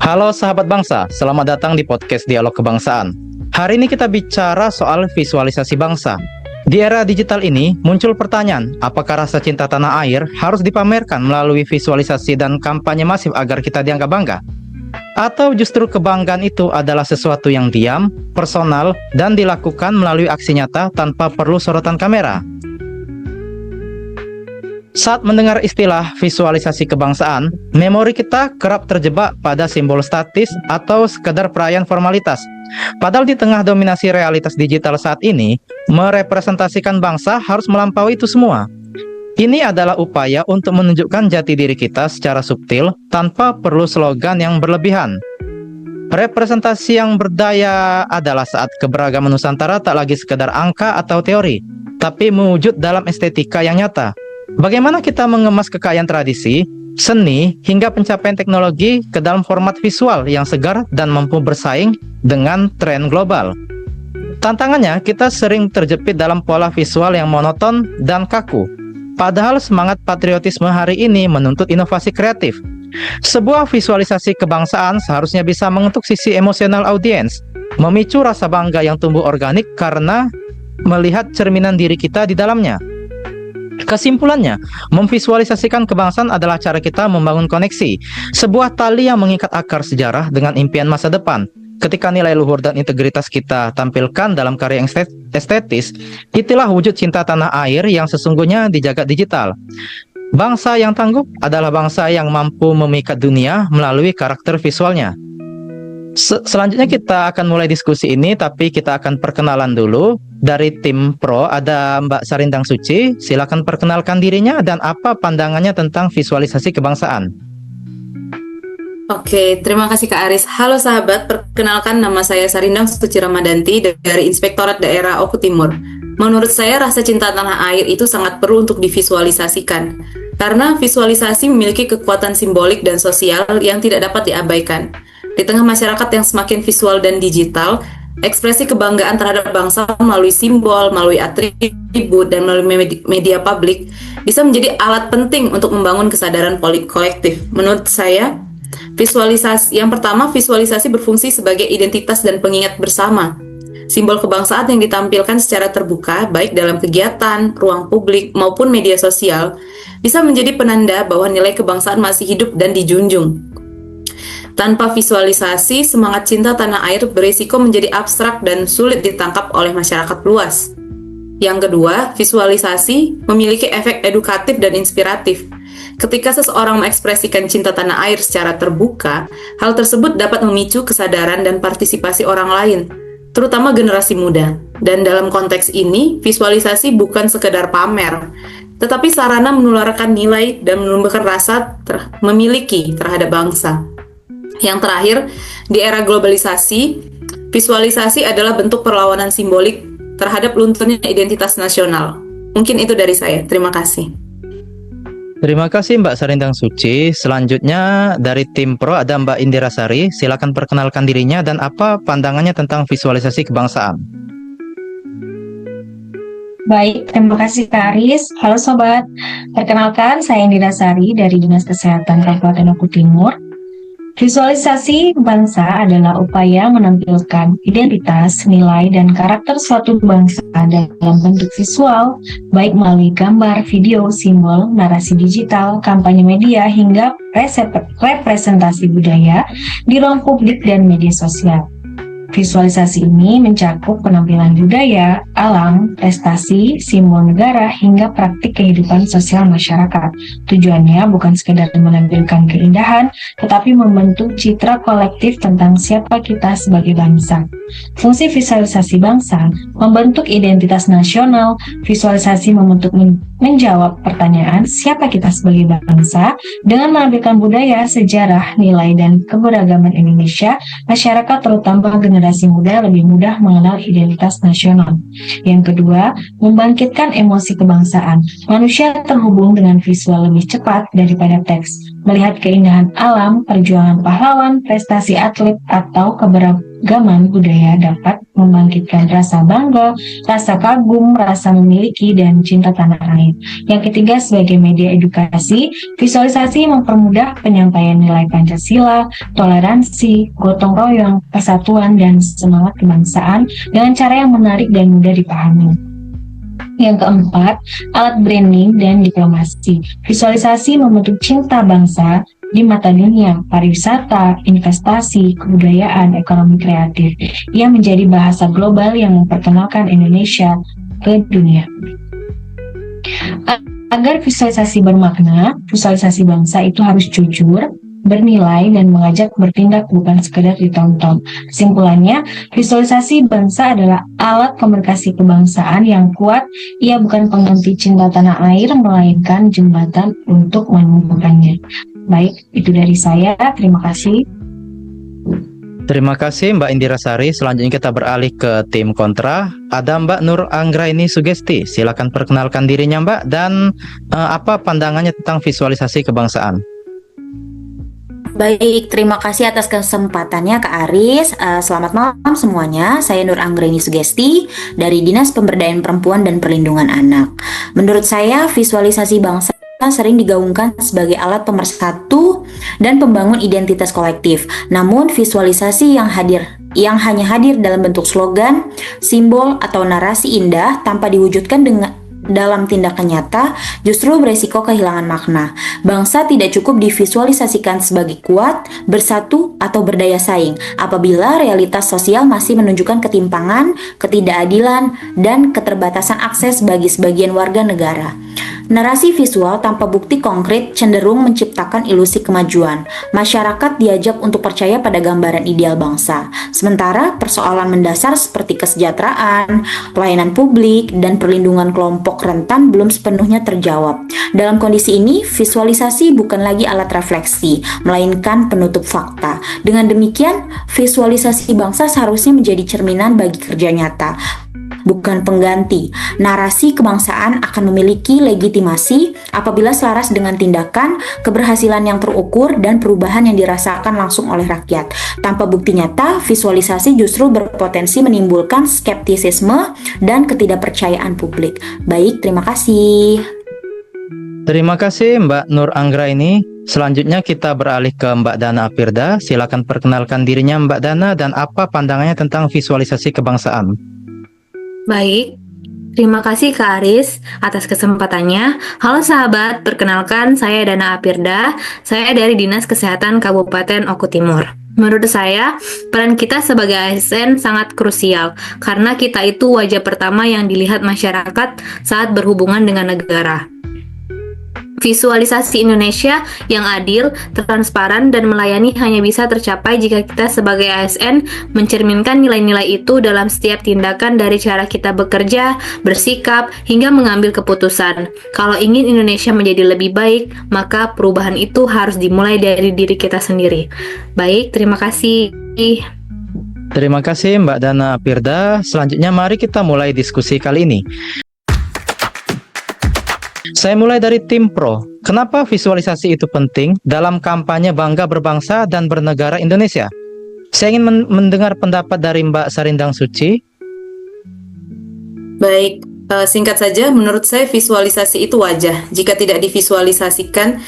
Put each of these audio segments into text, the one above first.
Halo sahabat bangsa, selamat datang di podcast Dialog Kebangsaan. Hari ini kita bicara soal visualisasi bangsa. Di era digital ini muncul pertanyaan, apakah rasa cinta tanah air harus dipamerkan melalui visualisasi dan kampanye masif agar kita dianggap bangga? Atau justru kebanggaan itu adalah sesuatu yang diam, personal, dan dilakukan melalui aksi nyata tanpa perlu sorotan kamera? Saat mendengar istilah visualisasi kebangsaan, memori kita kerap terjebak pada simbol statis atau sekadar perayaan formalitas. Padahal di tengah dominasi realitas digital saat ini, merepresentasikan bangsa harus melampaui itu semua. Ini adalah upaya untuk menunjukkan jati diri kita secara subtil tanpa perlu slogan yang berlebihan. Representasi yang berdaya adalah saat keberagaman Nusantara tak lagi sekedar angka atau teori, tapi mewujud dalam estetika yang nyata. Bagaimana kita mengemas kekayaan tradisi, seni, hingga pencapaian teknologi ke dalam format visual yang segar dan mampu bersaing dengan tren global. Tantangannya, kita sering terjepit dalam pola visual yang monoton dan kaku. Padahal semangat patriotisme hari ini menuntut inovasi kreatif. Sebuah visualisasi kebangsaan seharusnya bisa mengetuk sisi emosional audiens, memicu rasa bangga yang tumbuh organik karena melihat cerminan diri kita di dalamnya. Kesimpulannya, memvisualisasikan kebangsaan adalah cara kita membangun koneksi, sebuah tali yang mengikat akar sejarah dengan impian masa depan. Ketika nilai luhur dan integritas kita tampilkan dalam karya yang estetis, itulah wujud cinta tanah air yang sesungguhnya di jagat digital. Bangsa yang tangguh adalah bangsa yang mampu memikat dunia melalui karakter visualnya. Selanjutnya kita akan mulai diskusi ini, tapi kita akan perkenalan dulu. Dari tim Pro ada Mbak Sarindang Suci, silakan perkenalkan dirinya dan apa pandangannya tentang visualisasi kebangsaan. Oke, terima kasih Kak Aris. Halo sahabat, perkenalkan nama saya Sarindang Suci Ramadanti dari Inspektorat Daerah Oku Timur. Menurut saya rasa cinta tanah air itu sangat perlu untuk divisualisasikan, karena visualisasi memiliki kekuatan simbolik dan sosial yang tidak dapat diabaikan. Di tengah masyarakat yang semakin visual dan digital, ekspresi kebanggaan terhadap bangsa melalui simbol, melalui atribut, dan melalui media publik bisa menjadi alat penting untuk membangun kesadaran kolektif. Menurut saya, yang pertama, visualisasi berfungsi sebagai identitas dan pengingat bersama. Simbol kebangsaan yang ditampilkan secara terbuka, baik dalam kegiatan, ruang publik, maupun media sosial, bisa menjadi penanda bahwa nilai kebangsaan masih hidup dan dijunjung. Tanpa visualisasi, semangat cinta tanah air berisiko menjadi abstrak dan sulit ditangkap oleh masyarakat luas. Yang kedua, visualisasi memiliki efek edukatif dan inspiratif. Ketika seseorang mengekspresikan cinta tanah air secara terbuka, hal tersebut dapat memicu kesadaran dan partisipasi orang lain, terutama generasi muda. Dan dalam konteks ini, visualisasi bukan sekedar pamer, tetapi sarana menularkan nilai dan menumbuhkan rasa memiliki terhadap bangsa. Yang terakhir, di era globalisasi, visualisasi adalah bentuk perlawanan simbolik terhadap lunturnya identitas nasional. Mungkin itu dari saya. Terima kasih. Terima kasih Mbak Sarindang Suci. Selanjutnya dari tim Pro ada Mbak Indira Sari. Silakan perkenalkan dirinya dan apa pandangannya tentang visualisasi kebangsaan. Baik, terima kasih Kak Aris. Halo Sobat, perkenalkan saya Indira Sari dari Dinas Kesehatan Kabupaten Oku Timur. Visualisasi bangsa adalah upaya menampilkan identitas, nilai, dan karakter suatu bangsa dalam bentuk visual, baik melalui gambar, video, simbol, narasi digital, kampanye media, hingga representasi budaya di ruang publik dan media sosial. Visualisasi ini mencakup penampilan budaya, alam, prestasi, simbol negara, hingga praktik kehidupan sosial masyarakat. Tujuannya bukan sekedar menampilkan keindahan, tetapi membentuk citra kolektif tentang siapa kita sebagai bangsa. Fungsi visualisasi bangsa membentuk identitas nasional. Visualisasi menjawab pertanyaan siapa kita sebagai bangsa dengan menampilkan budaya, sejarah, nilai, dan keberagaman Indonesia. Masyarakat terutama generasi muda lebih mudah mengenal identitas nasional. Yang kedua, membangkitkan emosi kebangsaan. Manusia terhubung dengan visual lebih cepat daripada teks. Melihat keindahan alam, perjuangan pahlawan, prestasi atlet, atau keragaman budaya dapat membangkitkan rasa bangga, rasa kagum, rasa memiliki, dan cinta tanah air. Yang ketiga, sebagai media edukasi, visualisasi mempermudah penyampaian nilai Pancasila, toleransi, gotong royong, persatuan, dan semangat kebangsaan dengan cara yang menarik dan mudah dipahami. Yang keempat, alat branding dan diplomasi. Visualisasi membentuk cinta bangsa di mata dunia, pariwisata, investasi, kebudayaan, ekonomi kreatif, yang menjadi bahasa global yang memperkenalkan Indonesia ke dunia. Agar visualisasi bermakna, visualisasi bangsa itu harus jujur, bernilai, dan mengajak bertindak, bukan sekedar ditonton. Kesimpulannya, visualisasi bangsa adalah alat komunikasi kebangsaan yang kuat. Ia bukan pengganti cinta tanah air, melainkan jembatan untuk menemukannya. Baik, itu dari saya. Terima kasih. Terima kasih Mbak Indira Sari. Selanjutnya kita beralih ke tim kontra. Ada Mbak Nur Anggraini Sugesti. Silakan perkenalkan dirinya Mbak, dan apa pandangannya tentang visualisasi kebangsaan. Baik, terima kasih atas kesempatannya Kak Aris. Selamat malam semuanya. Saya Nur Anggraini Sugesti dari Dinas Pemberdayaan Perempuan dan Perlindungan Anak. Menurut saya, visualisasi bangsa sering digaungkan sebagai alat pemersatu dan pembangun identitas kolektif. Namun, visualisasi yang hanya hadir dalam bentuk slogan, simbol, atau narasi indah tanpa diwujudkan dalam tindakan nyata justru beresiko kehilangan makna. Bangsa tidak cukup divisualisasikan sebagai kuat, bersatu, atau berdaya saing apabila realitas sosial masih menunjukkan ketimpangan, ketidakadilan, dan keterbatasan akses bagi sebagian warga negara. Narasi visual tanpa bukti konkret cenderung menciptakan ilusi kemajuan. Masyarakat diajak untuk percaya pada gambaran ideal bangsa. Sementara persoalan mendasar seperti kesejahteraan, pelayanan publik, dan perlindungan kelompok rentan belum sepenuhnya terjawab. Dalam kondisi ini, visualisasi bukan lagi alat refleksi, melainkan penutup fakta. Dengan demikian, visualisasi bangsa seharusnya menjadi cerminan bagi kerja nyata, bukan pengganti. Narasi kebangsaan akan memiliki legitimasi apabila selaras dengan tindakan, keberhasilan yang terukur, dan perubahan yang dirasakan langsung oleh rakyat. Tanpa bukti nyata, visualisasi justru berpotensi menimbulkan skeptisisme dan ketidakpercayaan publik. Baik, terima kasih. Terima kasih Mbak Nur Anggraini. Selanjutnya kita beralih ke Mbak Dana Apirda. Silakan perkenalkan dirinya Mbak Dana dan apa pandangannya tentang visualisasi kebangsaan. Baik, terima kasih Kak Aris atas kesempatannya. Halo sahabat, perkenalkan saya Dana Apirda. Saya dari Dinas Kesehatan Kabupaten Oku Timur. Menurut saya, peran kita sebagai ASN sangat krusial karena kita itu wajah pertama yang dilihat masyarakat saat berhubungan dengan negara. Visualisasi Indonesia yang adil, transparan, dan melayani hanya bisa tercapai jika kita sebagai ASN mencerminkan nilai-nilai itu dalam setiap tindakan, dari cara kita bekerja, bersikap, hingga mengambil keputusan. Kalau ingin Indonesia menjadi lebih baik, maka perubahan itu harus dimulai dari diri kita sendiri. Baik, terima kasih. Terima kasih Mbak Dana Apirda. Selanjutnya mari kita mulai diskusi kali ini. Saya mulai dari tim pro. Kenapa visualisasi itu penting dalam kampanye bangga berbangsa dan bernegara Indonesia? Saya ingin mendengar pendapat dari Mbak Sarindang Suci. Baik, singkat saja, menurut saya visualisasi itu wajah. Jika tidak divisualisasikan,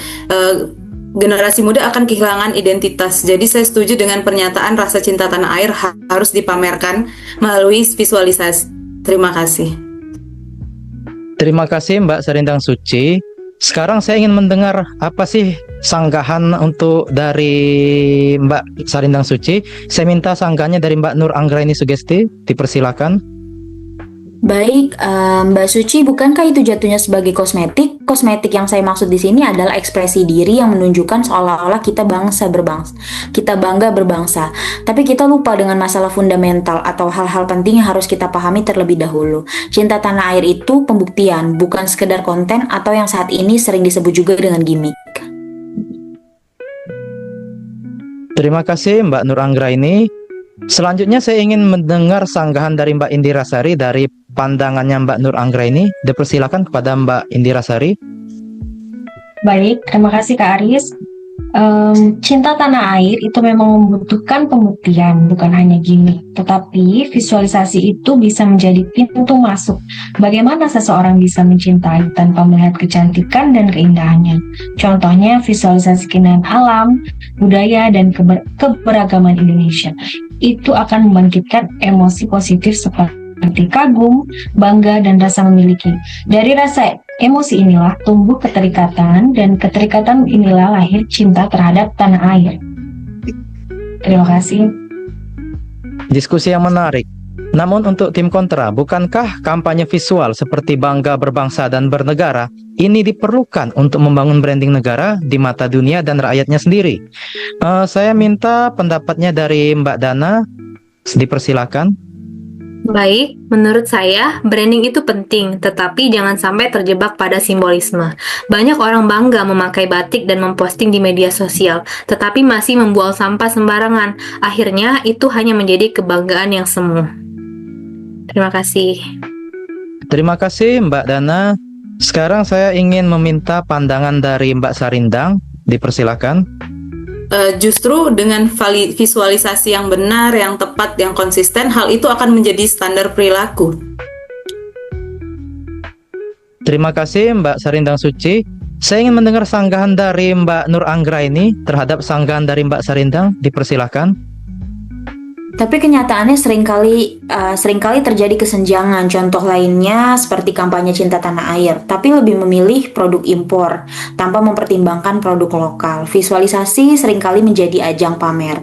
generasi muda akan kehilangan identitas. Jadi saya setuju dengan pernyataan rasa cinta tanah air harus dipamerkan melalui visualisasi. Terima kasih. Terima kasih Mbak Sarindang Suci. Sekarang saya ingin mendengar apa sih sanggahan untuk dari Mbak Sarindang Suci. Saya minta sanggahannya dari Mbak Nur Anggraini Sugesti. Dipersilakan. Baik, Mbak Suci, bukankah itu jatuhnya sebagai kosmetik? Kosmetik yang saya maksud di sini adalah ekspresi diri yang menunjukkan seolah-olah kita bangga berbangsa. Tapi kita lupa dengan masalah fundamental atau hal-hal penting yang harus kita pahami terlebih dahulu. Cinta tanah air itu pembuktian, bukan sekedar konten atau yang saat ini sering disebut juga dengan gimmick. Terima kasih Mbak Nur Anggraini. Selanjutnya saya ingin mendengar sanggahan dari Mbak Indira Sari dari pandangannya Mbak Nur Anggraini. Dipersilakan kepada Mbak Indira Sari. Baik, terima kasih Kak Aris. Cinta tanah air itu memang membutuhkan pembuktian, bukan hanya gimmick. Tetapi visualisasi itu bisa menjadi pintu masuk. Bagaimana seseorang bisa mencintai tanpa melihat kecantikan dan keindahannya. Contohnya visualisasi keindahan alam, budaya, dan keberagaman Indonesia. Itu akan membangkitkan emosi positif seperti kagum, bangga, dan rasa memiliki. Dari rasa emosi inilah tumbuh keterikatan, dan keterikatan inilah lahir cinta terhadap tanah air. Terima kasih. Diskusi yang menarik. Namun untuk tim kontra, bukankah kampanye visual seperti bangga berbangsa dan bernegara ini diperlukan untuk membangun branding negara di mata dunia dan rakyatnya sendiri? Saya minta pendapatnya dari Mbak Dana. Dipersilakan. Baik, menurut saya, branding itu penting, tetapi jangan sampai terjebak pada simbolisme. Banyak orang bangga memakai batik dan memposting di media sosial, tetapi masih membuang sampah sembarangan. Akhirnya, itu hanya menjadi kebanggaan yang semu. Terima kasih. Terima kasih Mbak Dana. Sekarang saya ingin meminta pandangan dari Mbak Sarindang. Dipersilakan. Justru dengan visualisasi yang benar, yang tepat, yang konsisten, hal itu akan menjadi standar perilaku. Terima kasih Mbak Sarindang Suci. Saya ingin mendengar sanggahan dari Mbak Nur Anggraini terhadap sanggahan dari Mbak Sarindang. Dipersilakan. Tapi kenyataannya seringkali terjadi kesenjangan. Contoh lainnya seperti kampanye cinta tanah air, tapi lebih memilih produk impor tanpa mempertimbangkan produk lokal. Visualisasi seringkali menjadi ajang pamer.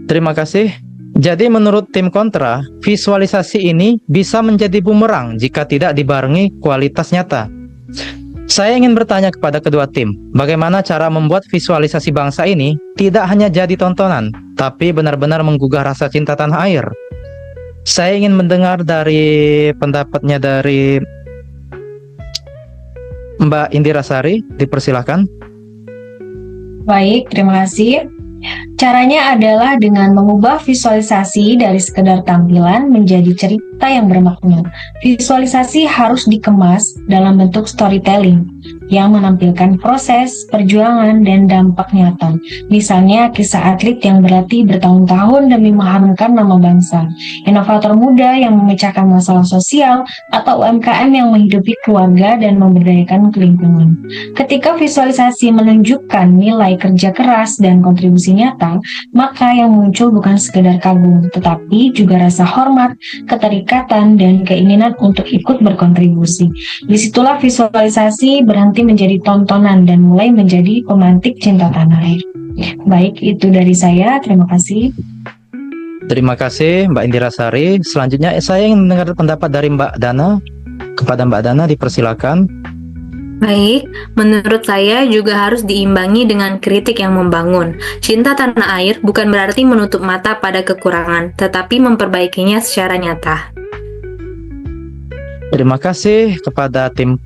Terima kasih. Jadi menurut tim kontra, visualisasi ini bisa menjadi bumerang jika tidak dibarengi kualitas nyata. Saya ingin bertanya kepada kedua tim, bagaimana cara membuat visualisasi bangsa ini tidak hanya jadi tontonan, tapi benar-benar menggugah rasa cinta tanah air. Saya ingin mendengar dari pendapatnya dari Mbak Indira Sari. Dipersilakan. Baik, terima kasih. Caranya adalah dengan mengubah visualisasi dari sekedar tampilan menjadi cerita yang bermakna. Visualisasi harus dikemas dalam bentuk storytelling yang menampilkan proses, perjuangan, dan dampak nyata. Misalnya kisah atlet yang berlatih bertahun-tahun demi mengharumkan nama bangsa, inovator muda yang memecahkan masalah sosial, atau UMKM yang menghidupi keluarga dan memberdayakan lingkungan. Ketika visualisasi menunjukkan nilai kerja keras dan kontribusi nyata, maka yang muncul bukan sekedar kagum, tetapi juga rasa hormat, keterikatan, dan keinginan untuk ikut berkontribusi. Disitulah visualisasi berhenti menjadi tontonan dan mulai menjadi pemantik cinta tanah air. Baik, itu dari saya. Terima kasih. Terima kasih Mbak Indira Sari. Selanjutnya saya ingin mendengar pendapat dari Mbak Dana. Kepada Mbak Dana, dipersilakan. Baik, menurut saya juga harus diimbangi dengan kritik yang membangun. Cinta tanah air bukan berarti menutup mata pada kekurangan, tetapi memperbaikinya secara nyata. Terima kasih kepada tim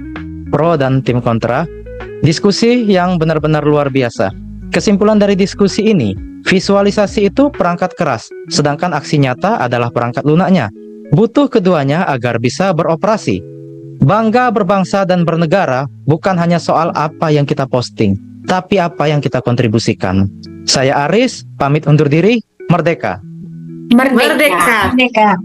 pro dan tim kontra. Diskusi yang benar-benar luar biasa. Kesimpulan dari diskusi ini, visualisasi itu perangkat keras, sedangkan aksi nyata adalah perangkat lunaknya. Butuh keduanya agar bisa beroperasi. Bangga berbangsa dan bernegara bukan hanya soal apa yang kita posting, tapi apa yang kita kontribusikan. Saya Aris, pamit undur diri. Merdeka! Merdeka! Merdeka!